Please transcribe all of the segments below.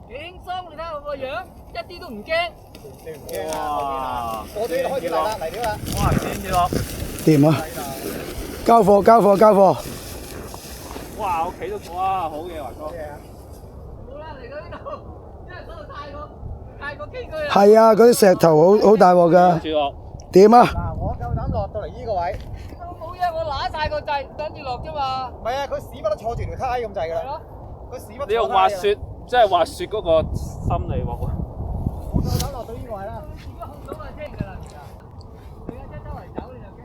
輕鬆，你睇下我個樣，一啲都唔驚。你唔驚啊？我哋開始嚟啦，嚟料啦！哇，見住咯！掂啊！交貨交貨交貨！哇，我企到哇，好嘢，華哥。好啦，嚟到呢度，因為嗰度太過崎嶇啦。係啊，嗰啲石頭好大鑊㗎。住我。掂啊！嗱，我夠膽落到嚟呢個位。冇嘢，我揦晒個掣，跟住落啫嘛。唔係啊，佢屎忽都坐住條胎咁滯㗎啦。係咯。佢屎忽。你用滑雪，即係滑雪嗰個心理喎。我夠膽落到呢個位啦。如果控到就驚㗎啦，其實。你一周圍走你就驚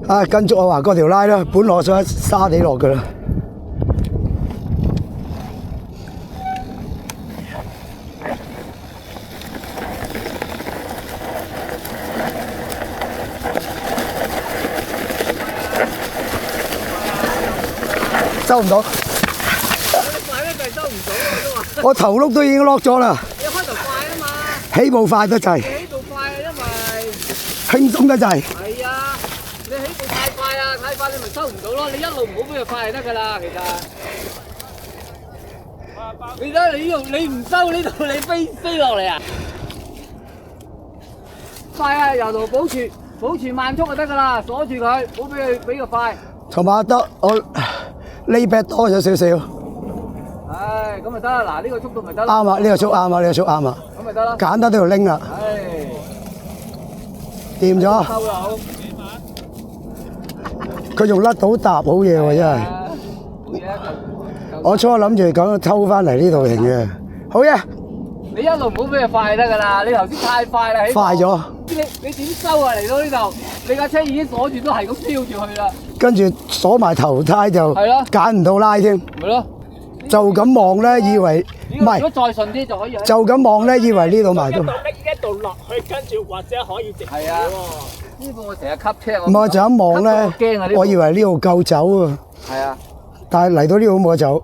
啦。啊，跟住我華哥條拉啦，本來我想喺沙地落㗎啦。收唔到，快咧就係收唔到啊都話。我頭碌都已經落咗啦，你開頭快啊嘛，起步快得滯，你起步快啊，因為輕鬆得滯。係啊，你起步太快啊，太快你咪收唔到咯。你一路唔好俾佢快就得㗎啦，其實。你睇你呢度，你唔收呢度，你飛落嚟啊！快啊，由度保持慢速就得㗎啦，鎖住佢，唔好俾佢快。同埋得我呢 back 多咗少少。唉，咁咪得啦，嗱呢個速度咪得啦。啱啊，呢個速啱啊，呢個速啱啊。咁咪得啦。簡單都要拎啦。唉，掂咗。收又好。佢仲甩到搭好嘢喎，真係。冇嘢啊，我初諗住咁偷翻嚟呢度型嘅，好嘢。你一路唔好俾佢快就得㗎啦，你頭先太快啦，快咗。你點收啊？嚟到呢度，你架車已經鎖住，都係咁飄住去啦。跟住鎖埋頭胎就係咯揀唔到拉添，咪咯，就咁望咧，以為唔如果係，再順啲就可以喺。就咁望咧，以為呢度埋到。一度落去，跟住或者可以直。係啊，呢個我成日吸車。唔係就咁望驚啊咧，呢個我以為呢度夠走啊，係啊，但係嚟到呢度冇得走。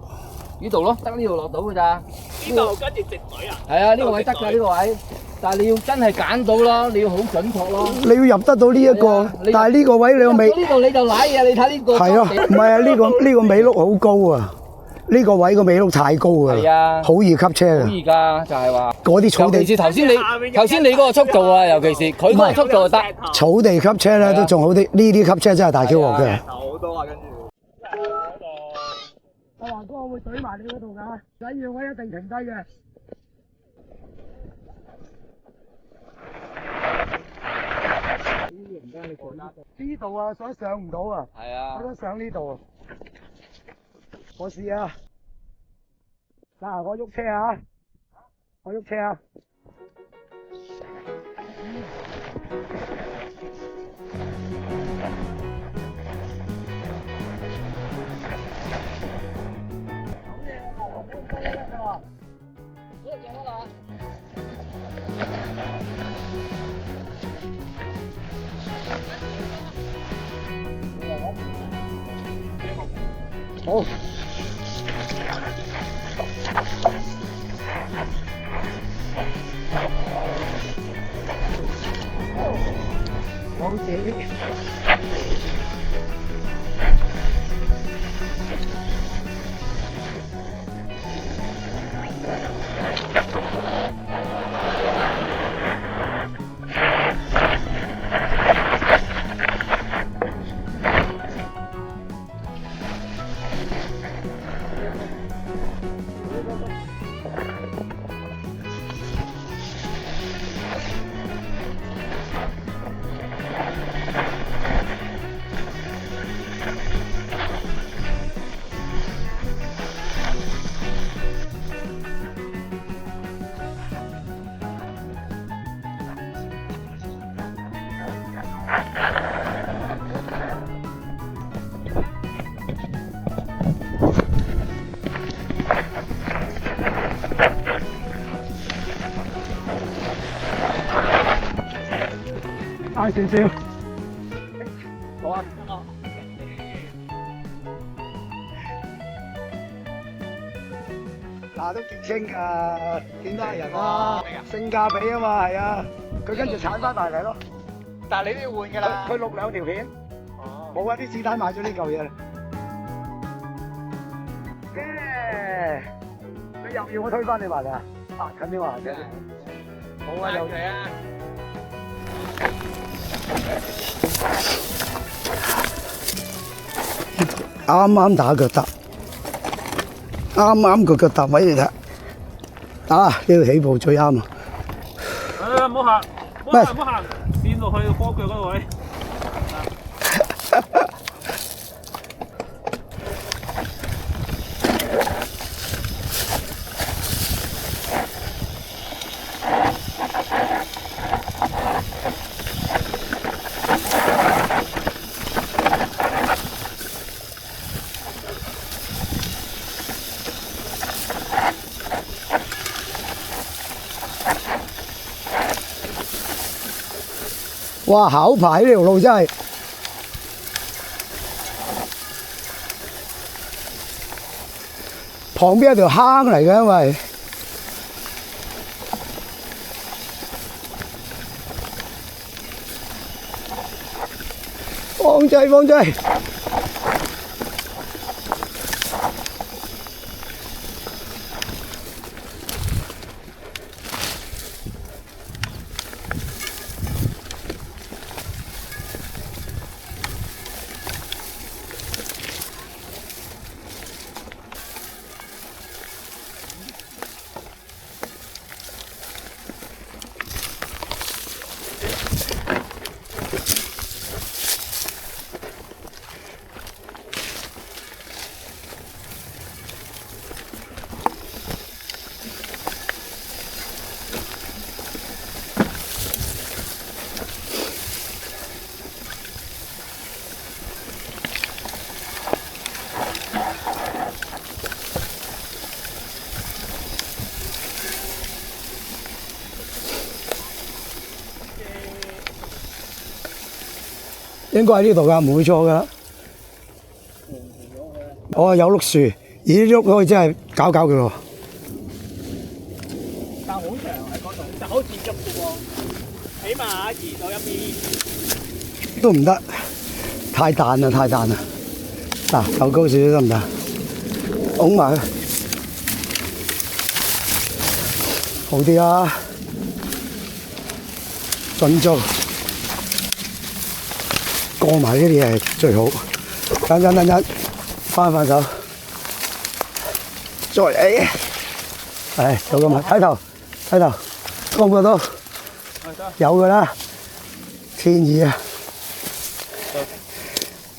呢度咯，得呢度落到㗎咋。呢度跟住直隊啊！係啊，呢個位得㗎，呢個位。但係你要真係揀到咯，你要好準確咯。你要入得到呢一個係啊，但係呢個位你個尾呢度你就舐嘢，你睇呢個。係咯，唔係啊，呢個尾碌好高啊，呢個位個尾碌太高係啊好易吸車好啊，易㗎，就係話。嗰啲草尤其地是頭先你嗰個速度啊，尤其是佢嗰個速度就得。草地吸車咧都仲好啲，呢啲吸車真係大 Q 鑊嘅。好多啊，跟住。我華哥，我會懟埋你嗰度㗎，緊要我一定停低嘅。呢度啊，想上唔到啊，係啊我想上呢度啊，我試啊，嗱，我喐車啊，我喐車啊。好。好嘢。大少少。好啊。嗱都結清㗎，見得人啊，性價比啊嘛，係啊，佢跟住鏟翻埋嚟咯。但係你都要換㗎啦。佢錄兩條片，冇啊！啲子彈買咗呢嚿嘢啦。你又要我推翻你埋啊？啊，近啲話啫。好啊，有嘢啊！啱啱打腳踏，啱啱個腳踏位嚟睇。啊！呢個起步最啱啊！唔好行，唔好行，跣落去波腳嗰個位。哇！考牌呢條路真係旁邊有條坑嚟嘅，因為放掣放掣。應該喺呢度㗎，唔會錯㗎。哦，有碌樹，咦，喐可以真係搞佢喎。但好長喺嗰度，就好似喐嘅喎，起碼移到一邊。都唔得，太彈啦，太彈啦。嗱，夠高少少得唔得？拱埋佢，好啲啊！盡做。過埋呢啲係最好。等，翻手，再嚟，係就咁啊！睇頭，過唔過到？有㗎啦，天意啊！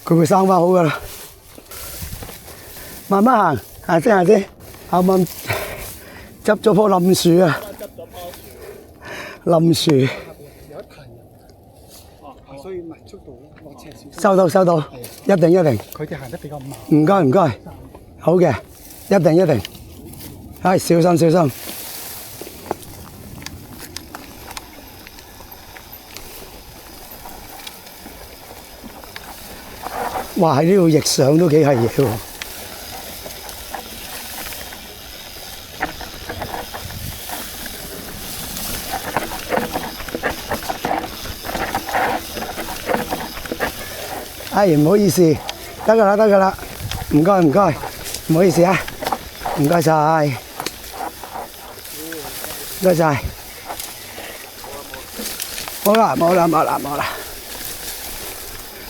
佢會生翻好㗎啦。慢慢行先，啱啱執咗棵冧樹啊！冧樹。所以唔係速度落斜少少。收到，一定。佢哋行得比較慢。唔該，好嘅，一定。係小心。哇！喺呢度逆上都幾係嘢喎。唔好意思，得㗎啦，唔該，唔好意思啊，唔該晒，好啦，冇啦，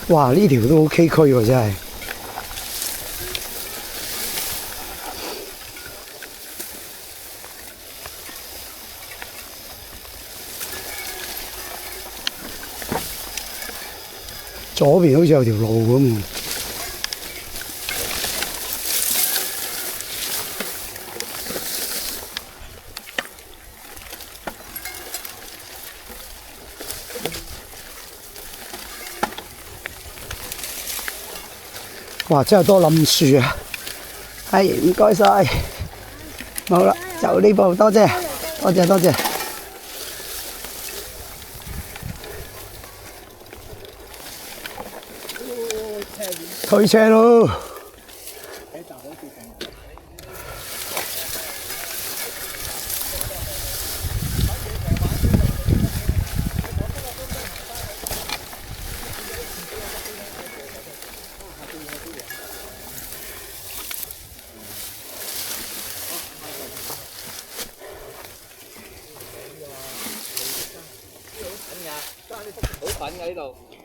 哇！呢條都好崎嶇喎，真係。左邊好似有條路咁。哇！真係多冧樹啊！係，唔該晒。冇啦，就呢步，多謝。推車咯！粉嘅呢度。